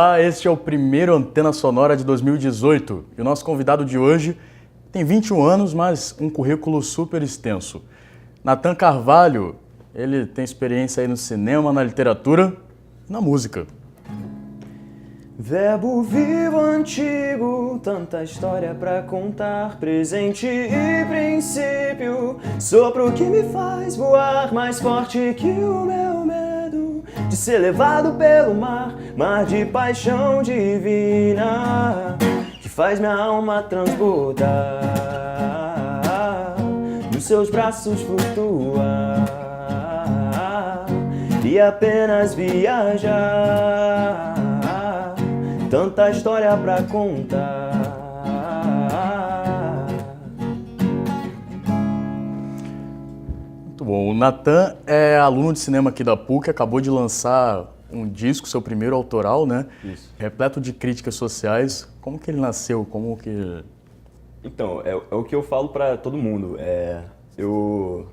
Olá, este é o primeiro Antena Sonora de 2018 e o nosso convidado de hoje tem 21 anos, mas um currículo super extenso. Nathan Carvalho, ele tem experiência aí no cinema, na literatura e na música. Verbo vivo antigo, tanta história pra contar, presente e princípio, sopro que me faz voar mais forte que o meu medo de ser levado pelo mar, mar de paixão divina que faz minha alma transbordar, nos seus braços flutuar e apenas viajar. Tanta história pra contar. Muito bom. O Nathan é aluno de cinema aqui da PUC, acabou de lançar um disco, seu primeiro autoral, né? Isso. Repleto de críticas sociais. Como que ele nasceu? Como que... Então, é o que eu falo pra todo mundo. Eu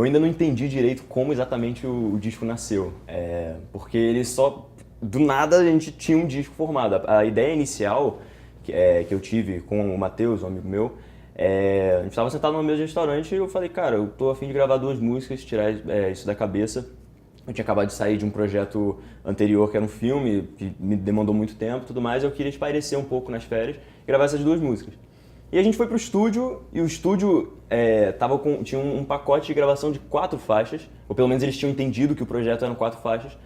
ainda não entendi direito como exatamente o disco nasceu. Porque ele só... Do nada a gente tinha um disco formado. A ideia inicial que eu tive com o Matheus, um amigo meu, a gente estava sentado numa mesa de restaurante e eu falei, cara, eu tô a fim de gravar 2 músicas, tirar isso da cabeça. Eu tinha acabado de sair de um projeto anterior que era um filme, que me demandou muito tempo e tudo mais, eu queria espairecer um pouco nas férias e gravar essas 2 músicas. E a gente foi pro estúdio, e o estúdio tinha um pacote de gravação de 4 faixas, ou pelo menos eles tinham entendido que o projeto eram 4 faixas.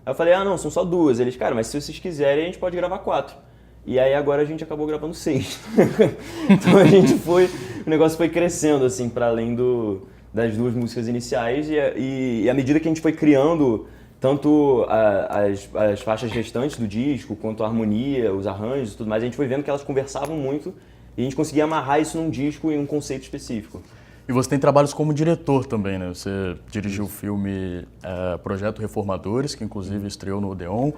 Aí eu falei, não, são só 2. Eles, cara, mas se vocês quiserem, a gente pode gravar 4. E aí agora a gente acabou gravando 6. Então o negócio foi crescendo, assim, para além das 2 músicas iniciais. E à medida que a gente foi criando tanto as faixas restantes do disco, quanto a harmonia, os arranjos e tudo mais, a gente foi vendo que elas conversavam muito e a gente conseguia amarrar isso num disco e um conceito específico. E você tem trabalhos como diretor também, né? Você dirigiu o filme Projeto Reformadores, que inclusive estreou no Odeon.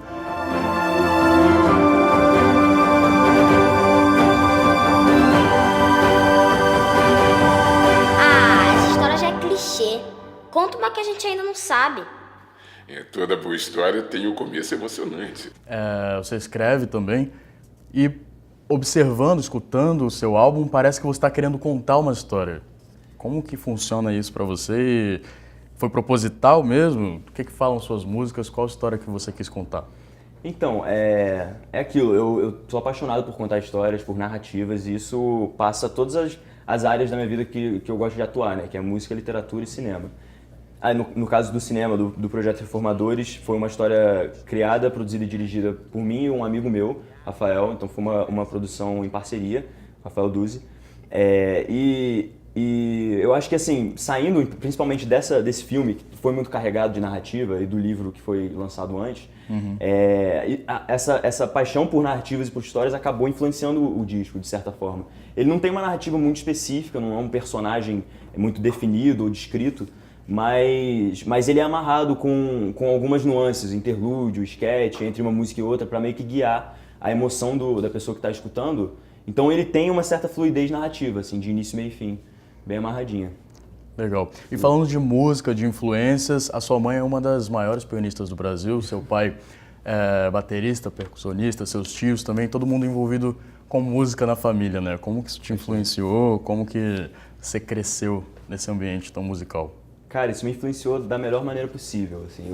Essa história já é clichê. Conta uma que a gente ainda não sabe. Toda boa história tem um começo emocionante. Você escreve também e observando, escutando o seu álbum, parece que você está querendo contar uma história. Como que funciona isso para você? Foi proposital mesmo? O que falam suas músicas? Qual a história que você quis contar? Então, é aquilo. Eu sou apaixonado por contar histórias, por narrativas, e isso passa todas as áreas da minha vida que eu gosto de atuar, né? Que é música, literatura e cinema. No caso do cinema, do Projeto Reformadores, foi uma história criada, produzida e dirigida por mim e um amigo meu, Rafael. Então foi uma produção em parceria, Rafael Duzzi. E eu acho que, assim, saindo principalmente desse filme, que foi muito carregado de narrativa, e do livro que foi lançado antes, essa paixão por narrativas e por histórias acabou influenciando o disco, de certa forma. Ele não tem uma narrativa muito específica, não é um personagem muito definido ou descrito, mas ele é amarrado com algumas nuances, interlúdio, sketch, entre uma música e outra, para meio que guiar a emoção da pessoa que está escutando. Então ele tem uma certa fluidez narrativa, assim, de início, meio e fim. Bem amarradinha. Legal. E falando de música, de influências, a sua mãe é uma das maiores pianistas do Brasil, seu pai é baterista, percussionista, seus tios também, todo mundo envolvido com música na família, né? Como que isso te influenciou? Como que você cresceu nesse ambiente tão musical? Cara, isso me influenciou da melhor maneira possível, assim.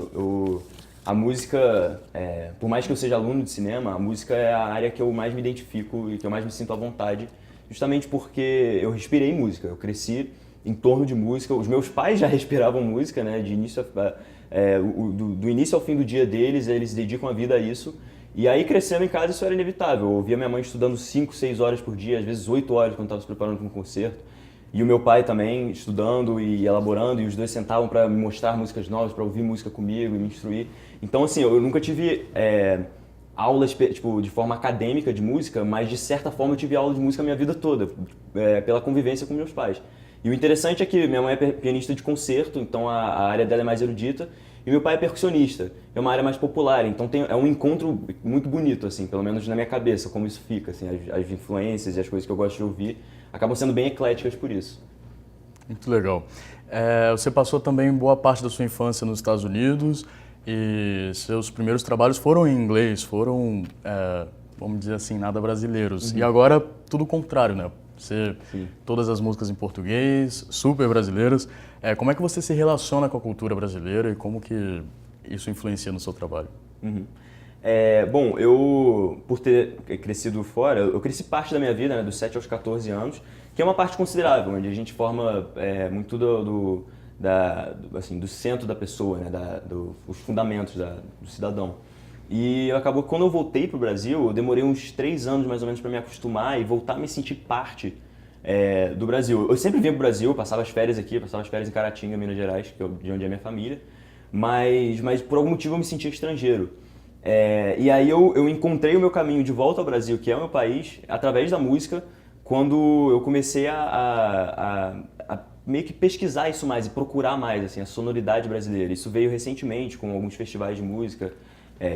A música, por mais que eu seja aluno de cinema, a música é a área que eu mais me identifico e que eu mais me sinto à vontade, justamente porque eu respirei música, eu cresci em torno de música, os meus pais já respiravam música, né, do início ao fim do dia deles, eles dedicam a vida a isso, e aí crescendo em casa isso era inevitável, eu ouvia minha mãe estudando 5, 6 horas por dia, às vezes 8 horas quando estava se preparando para um concerto, e o meu pai também estudando e elaborando, e os dois sentavam para me mostrar músicas novas, para ouvir música comigo e me instruir, então assim, eu nunca tive... aulas tipo, de forma acadêmica de música, mas de certa forma eu tive aula de música a minha vida toda, pela convivência com meus pais. E o interessante é que minha mãe é pianista de concerto, então a área dela é mais erudita, e meu pai é percussionista, é uma área mais popular, então é um encontro muito bonito, assim, pelo menos na minha cabeça, como isso fica, assim, as influências e as coisas que eu gosto de ouvir acabam sendo bem ecléticas por isso. Muito legal. Você passou também boa parte da sua infância nos Estados Unidos, E seus primeiros trabalhos foram em inglês, foram, vamos dizer assim, nada brasileiros. E agora tudo o contrário, né? Todas as músicas em português, super brasileiras. Como é que você se relaciona com a cultura brasileira e como que isso influencia no seu trabalho? Bom, eu, por ter crescido fora, eu cresci parte da minha vida, né, dos 7 aos 14 anos, que é uma parte considerável, onde a gente forma muito do centro da pessoa, né, os fundamentos do cidadão. E acabou que quando eu voltei para o Brasil, eu demorei uns 3 anos mais ou menos para me acostumar e voltar a me sentir parte do Brasil. Eu sempre vinha para o Brasil, passava as férias aqui, passava as férias em Caratinga, Minas Gerais, de onde é minha família, mas por algum motivo eu me sentia estrangeiro. E aí eu encontrei o meu caminho de volta ao Brasil, que é o meu país, através da música, quando eu comecei a meio que pesquisar isso mais e procurar mais assim, a sonoridade brasileira. Isso veio recentemente com alguns festivais de música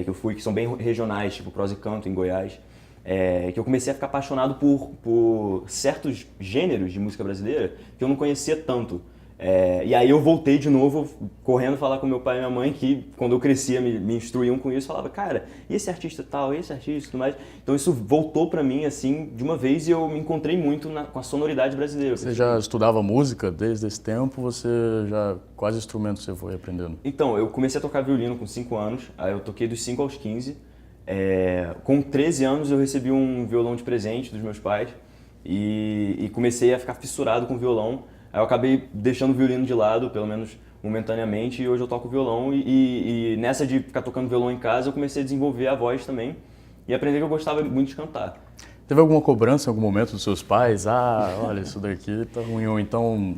que eu fui, que são bem regionais, tipo Prosa e Canto em Goiás, que eu comecei a ficar apaixonado por certos gêneros de música brasileira que eu não conhecia tanto. E aí eu voltei de novo, correndo falar com meu pai e minha mãe, que quando eu crescia me instruíam com isso, falava, cara, e esse artista tal, e esse artista e tudo mais. Então isso voltou pra mim, assim, de uma vez, e eu me encontrei muito com a sonoridade brasileira. Você já estudava música desde esse tempo? Quais instrumentos você foi aprendendo? Então, eu comecei a tocar violino com 5 anos, aí eu toquei dos 5 aos 15. Com 13 anos eu recebi um violão de presente dos meus pais e comecei a ficar fissurado com violão. Aí eu acabei deixando o violino de lado, pelo menos momentaneamente, e hoje eu toco violão. E nessa de ficar tocando violão em casa, eu comecei a desenvolver a voz também e aprender que eu gostava muito de cantar. Teve alguma cobrança em algum momento dos seus pais? Olha, isso daqui tá ruim, ou então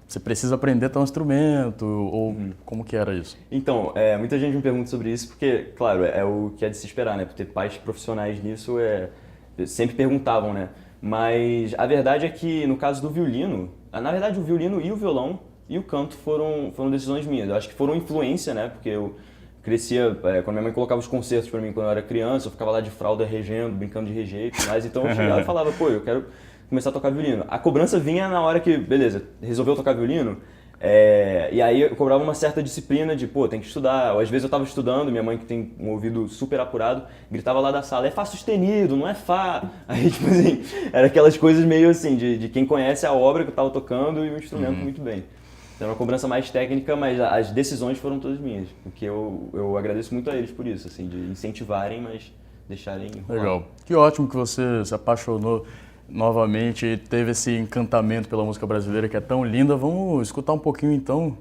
você precisa aprender tal instrumento, ou como que era isso? Então, muita gente me pergunta sobre isso, porque, claro, é o que é de se esperar, né? Por ter pais profissionais nisso, sempre perguntavam, né? Mas a verdade é que, no caso do violino, na verdade o violino e o violão e o canto foram decisões minhas. Eu acho que foram influência, né? Porque eu crescia, quando minha mãe colocava os concertos pra mim quando eu era criança, eu ficava lá de fralda regendo, brincando de reger e tudo mais. Então eu chegava e falava, pô, eu quero começar a tocar violino. A cobrança vinha na hora que, beleza, resolveu tocar violino, e aí eu cobrava uma certa disciplina de, pô, tem que estudar. Ou às vezes eu tava estudando, minha mãe, que tem um ouvido super apurado, gritava lá da sala, é Fá sustenido, não é Fá. Aí, tipo assim, era aquelas coisas meio assim, de quem conhece a obra que eu tava tocando e o instrumento muito bem. Então era uma cobrança mais técnica, mas as decisões foram todas minhas. O que eu agradeço muito a eles por isso, assim, de incentivarem, mas deixarem rolar. Legal. Que ótimo que você se apaixonou novamente e teve esse encantamento pela música brasileira que é tão linda. Vamos escutar um pouquinho então.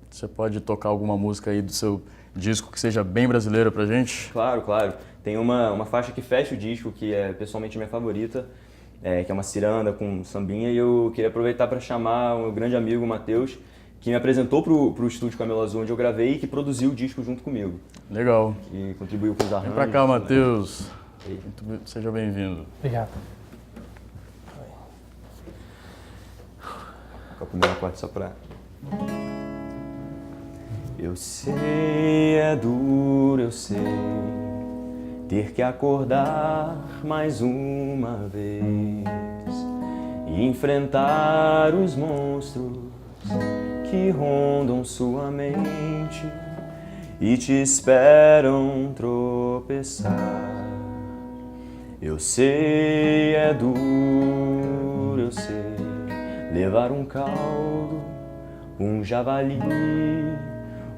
Você pode tocar alguma música aí do seu disco que seja bem brasileira pra gente? Claro, claro. Tem uma faixa que fecha o disco, que é pessoalmente minha favorita, que é uma ciranda com sambinha, e eu queria aproveitar para chamar o meu grande amigo Matheus, que me apresentou pro estúdio Camelo Azul, onde eu gravei, e que produziu o disco junto comigo. Legal. E contribuiu com os arranjos. Vem pra cá, Matheus. Seja bem-vindo. Obrigado. Com a primeira parte só pra... Eu sei, é duro, eu sei, ter que acordar mais uma vez e enfrentar os monstros que rondam sua mente e te esperam tropeçar. Eu sei, é duro, eu sei, levar um caldo, um javali,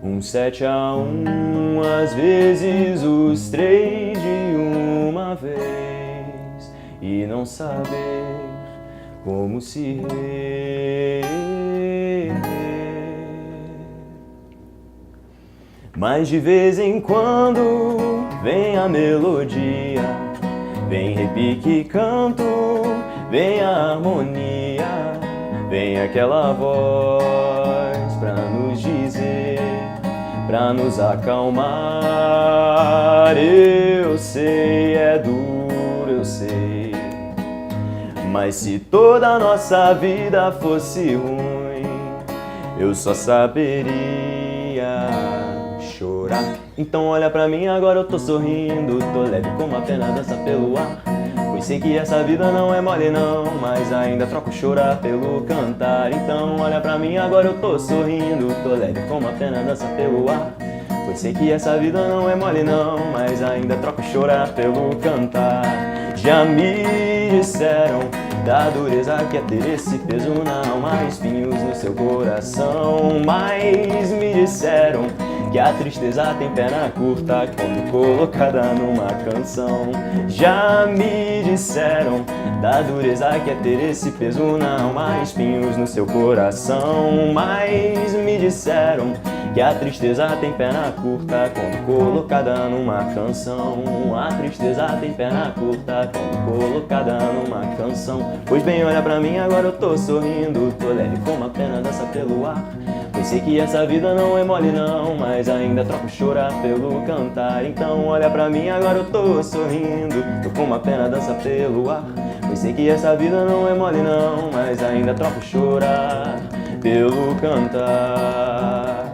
um 7-1, às vezes os 3 de uma vez, e não saber como se reerguer. Mas de vez em quando vem a melodia, vem repique e canto, vem a harmonia, vem aquela voz pra nos dizer, pra nos acalmar. Eu sei, é duro, eu sei, mas se toda a nossa vida fosse ruim, eu só saberia chorar. Então olha pra mim, agora eu tô sorrindo, tô leve como a pena dança pelo ar, pois Pois sei que essa vida não é mole não, mas ainda troco chorar pelo cantar. Então olha pra mim, agora eu tô sorrindo, tô leve como a pena dança pelo ar. Pois sei que essa vida não é mole não, mas ainda troco chorar pelo cantar. Já me disseram da dureza que é ter esse peso na alma, espinhos no seu coração. Mas me disseram que a tristeza tem perna curta quando colocada numa canção. Já me disseram da dureza que é ter esse peso na alma, espinhos no seu coração. Mas me disseram que a tristeza tem perna curta quando colocada numa canção. A tristeza tem perna curta quando colocada numa canção. Pois bem, olha pra mim, agora eu tô sorrindo, tô leve como a pena dança pelo ar. Pois sei que essa vida não é mole não, mas ainda troco chorar pelo cantar. Então olha pra mim, agora eu tô sorrindo, tô como a pena dança pelo ar. Pois sei que essa vida não é mole não, mas ainda troco chorar pelo cantar.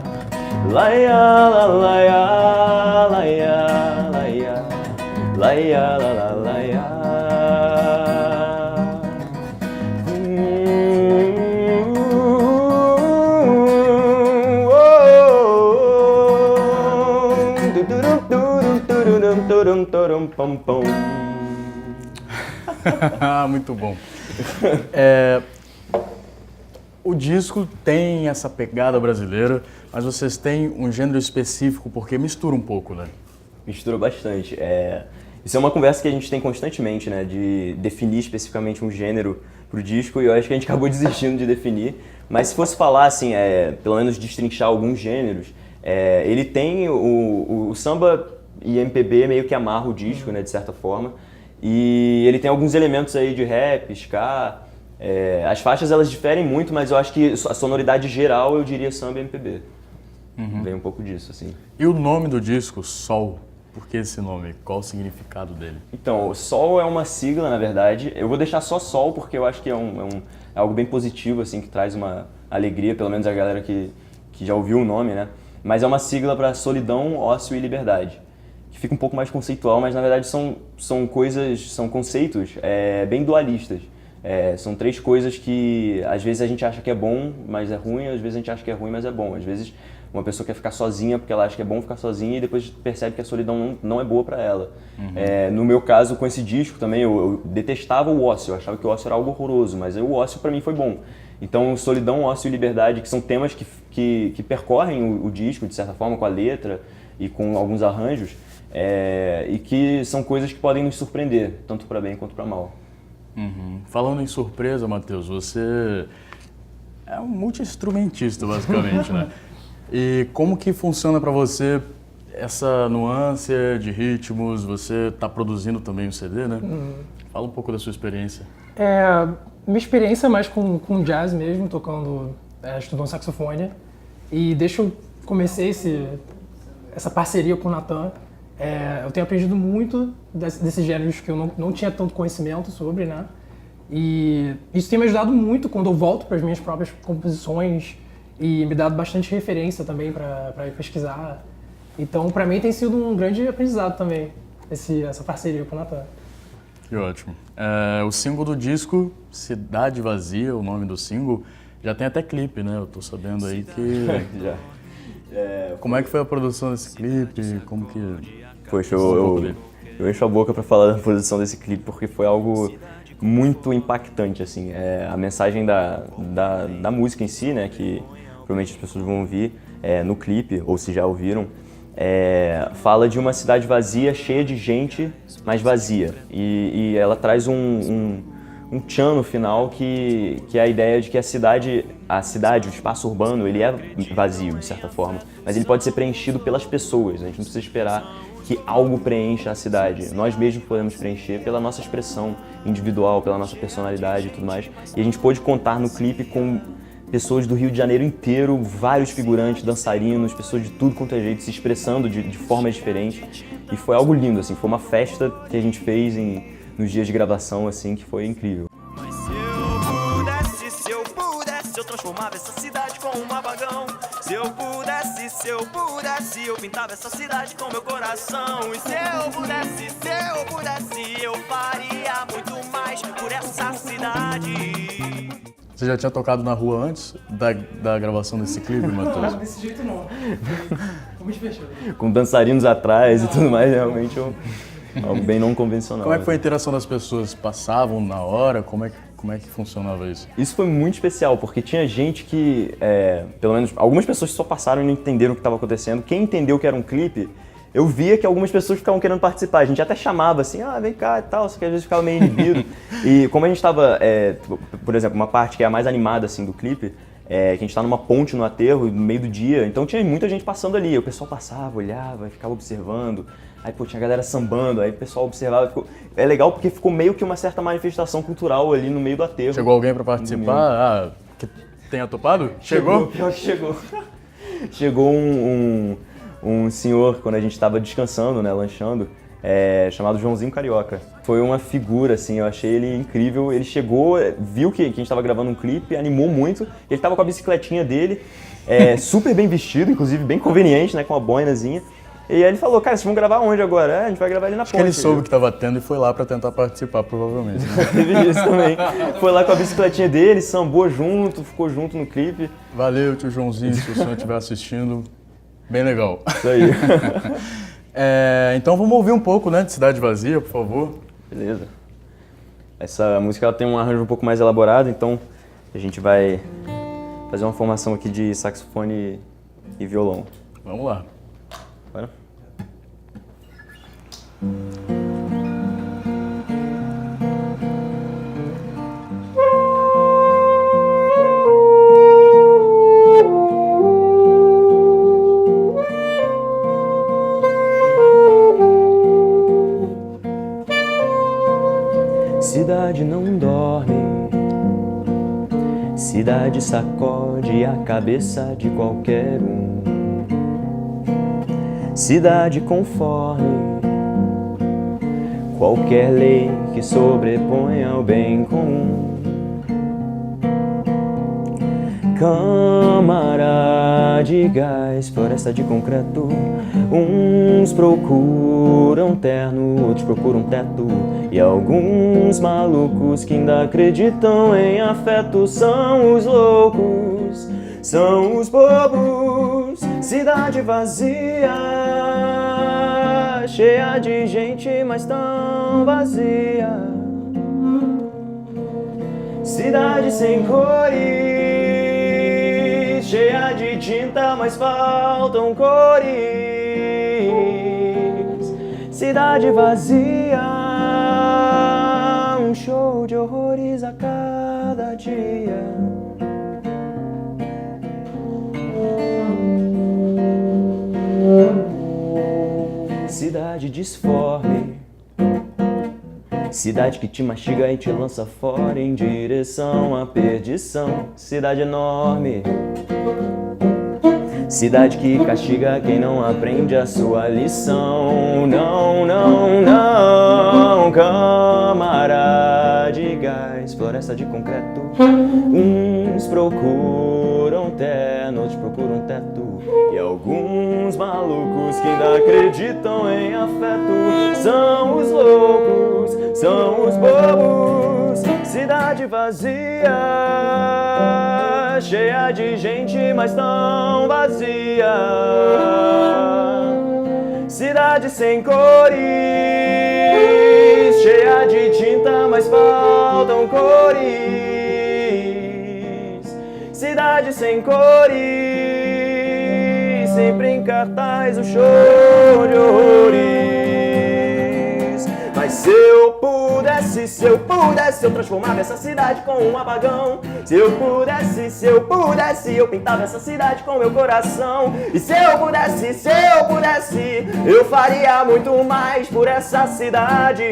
Laia, la, laia, laia, laia, laia, la, la, laia. Muito bom. O disco tem essa pegada brasileira, mas vocês têm um gênero específico porque mistura um pouco, né? Mistura bastante. Isso é uma conversa que a gente tem constantemente, né? De definir especificamente um gênero pro disco, e eu acho que a gente acabou desistindo de definir. Mas se fosse falar, assim, pelo menos destrinchar alguns gêneros, ele tem o samba e MPB meio que amarra o disco, né? De certa forma. E ele tem alguns elementos aí de rap, ska. As faixas elas diferem muito, mas eu acho que a sonoridade geral eu diria samba e MPB. Vem um pouco disso, assim. E o nome do disco, Sol? Por que esse nome? Qual o significado dele? Então, Sol é uma sigla, na verdade. Eu vou deixar só Sol porque eu acho que é algo bem positivo, assim, que traz uma alegria, pelo menos a galera que já ouviu o nome, né? Mas é uma sigla para solidão, ócio e liberdade. Que fica um pouco mais conceitual, mas na verdade são conceitos bem dualistas. São três coisas que às vezes a gente acha que é bom, mas é ruim, às vezes a gente acha que é ruim, mas é bom. Às vezes uma pessoa quer ficar sozinha porque ela acha que é bom ficar sozinha e depois percebe que a solidão não é boa para ela. No meu caso, com esse disco também, eu detestava o ócio, eu achava que o ócio era algo horroroso, mas o ócio para mim foi bom. Então, solidão, ócio e liberdade, que são temas que percorrem o disco, de certa forma, com a letra e com alguns arranjos, e que são coisas que podem nos surpreender, tanto para bem quanto para mal. Falando em surpresa, Matheus, você é um multi-instrumentista, basicamente, né? E como que funciona para você essa nuance de ritmos? Você está produzindo também um CD, né? Fala um pouco da sua experiência. Minha experiência é mais com jazz mesmo, tocando, estudando saxofone. E desde que eu comecei essa parceria com o Natan, eu tenho aprendido muito desses gêneros que eu não tinha tanto conhecimento sobre, né? E isso tem me ajudado muito quando eu volto para as minhas próprias composições e me dado bastante referência também para ir pesquisar. Então, para mim tem sido um grande aprendizado também, essa parceria com o Natan. Que ótimo. O single do disco, Cidade Vazia, o nome do single, já tem até clipe, né? Eu tô sabendo aí que... Já. Como é que foi a produção desse clipe? Como que... Poxa, eu encho a boca pra falar da produção desse clipe porque foi algo muito impactante, assim. A mensagem da música em si, né, que provavelmente as pessoas vão ouvir no clipe, ou se já ouviram, fala de uma cidade vazia, cheia de gente, mas vazia. E ela traz um tchan no final que é a ideia de que a cidade, o espaço urbano, ele é vazio, de certa forma, mas ele pode ser preenchido pelas pessoas. A gente não precisa esperar que algo preencha a cidade. Nós mesmos podemos preencher pela nossa expressão individual, pela nossa personalidade e tudo mais. E a gente pôde contar no clipe com pessoas do Rio de Janeiro inteiro, vários figurantes, dançarinos, pessoas de tudo quanto é jeito, se expressando de formas diferentes. E foi algo lindo, assim, foi uma festa que a gente fez nos dias de gravação, assim, que foi incrível. Mas se eu pudesse, eu transformava essa cidade com um apagão. Se eu pudesse, eu pintava essa cidade com meu coração. E se eu pudesse, eu faria muito cidade. Você já tinha tocado na rua antes da gravação desse clipe, Matheus? Desse jeito não. Muito fechado. Com dançarinos atrás e tudo mais, realmente algo bem não convencional. Como é que foi a interação das pessoas? Passavam na hora? Como é que funcionava isso? Isso foi muito especial, porque tinha gente que, pelo menos algumas pessoas só passaram e não entenderam o que estava acontecendo. Quem entendeu que era um clipe, eu via que algumas pessoas ficavam querendo participar. A gente até chamava assim, vem cá e tal, só que às vezes ficava meio inibido. E como a gente estava, por exemplo, uma parte que é a mais animada assim, do clipe, que a gente tá numa ponte no aterro, no meio do dia, então tinha muita gente passando ali. O pessoal passava, olhava, ficava observando. Aí, tinha a galera sambando, aí o pessoal observava. É legal porque ficou meio que uma certa manifestação cultural ali no meio do aterro. Chegou alguém pra participar? Que tenha topado? Chegou? Pior que chegou. Chegou um senhor, quando a gente estava descansando, né, lanchando, chamado Joãozinho Carioca. Foi uma figura, assim, eu achei ele incrível. Ele chegou, viu que a gente estava gravando um clipe, animou muito. Ele estava com a bicicletinha dele, super bem vestido, inclusive bem conveniente, né, com uma boinazinha. E aí ele falou, cara, vocês vão gravar onde agora? A gente vai gravar ali na ponte. Acho que ele soube que tava tendo e foi lá pra tentar participar, provavelmente. Né? Teve isso também. Foi lá com a bicicletinha dele, sambou junto, ficou junto no clipe. Valeu, tio Joãozinho, se o senhor estiver assistindo. Bem legal. Isso aí. Então vamos ouvir um pouco, né, de Cidade Vazia, por favor. Beleza. Essa música ela tem um arranjo um pouco mais elaborado, então a gente vai fazer uma formação aqui de saxofone e violão. Vamos lá. Bora? Cidade não dorme, cidade sacode a cabeça de qualquer um. Cidade conforme qualquer lei que sobreponha o bem comum. Câmara de gás, floresta de concreto. Uns procuram terno, outros procuram teto. E alguns malucos que ainda acreditam em afeto são os loucos, são os bobos. Cidade vazia, cheia de gente, mas tão vazia. Cidade sem cores, cheia de tinta, mas faltam cores. Cidade vazia, um show de horrores a cada dia. Cidade disforme, cidade que te mastiga e te lança fora em direção à perdição. Cidade enorme, cidade que castiga quem não aprende a sua lição. Não, não, não, câmara de gás, floresta de concreto. Uns procuram terno, outros procuram teto. E alguns malucos que ainda acreditam em afeto são os loucos, são os bobos. Cidade vazia, cheia de gente, mas tão vazia. Cidade sem cores, cheia de tinta, mas faltam cores. Cidade sem cores, sempre em cartaz o show de horrores. Mas se eu pudesse, eu transformava essa cidade com um apagão. Se eu pudesse, eu pintava essa cidade com meu coração. E se eu pudesse, eu faria muito mais por essa cidade.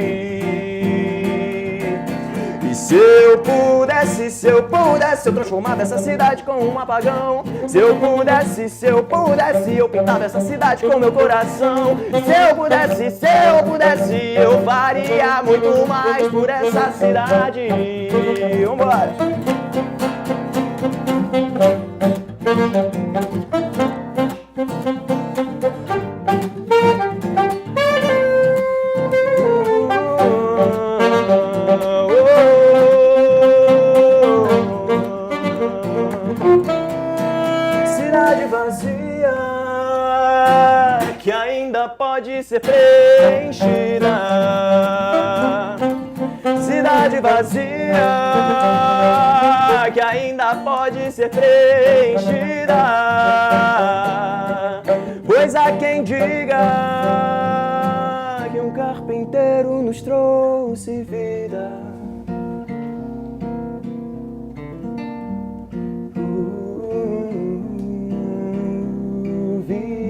E se eu pudesse, eu transformava essa cidade com um apagão. Se eu pudesse, eu pintava essa cidade com meu coração. E se eu pudesse, eu faria muito mais por essa cidade. Vambora! pode ser preenchida. Cidade vazia que ainda pode ser preenchida. Pois há quem diga que um carpinteiro nos trouxe vida. Vida.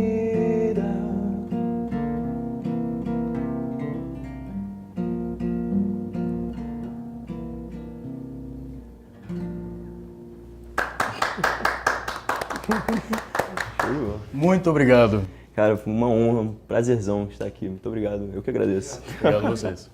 Muito obrigado. Cara, foi uma honra, um prazerzão estar aqui. Muito obrigado. Eu que agradeço. Obrigado a vocês.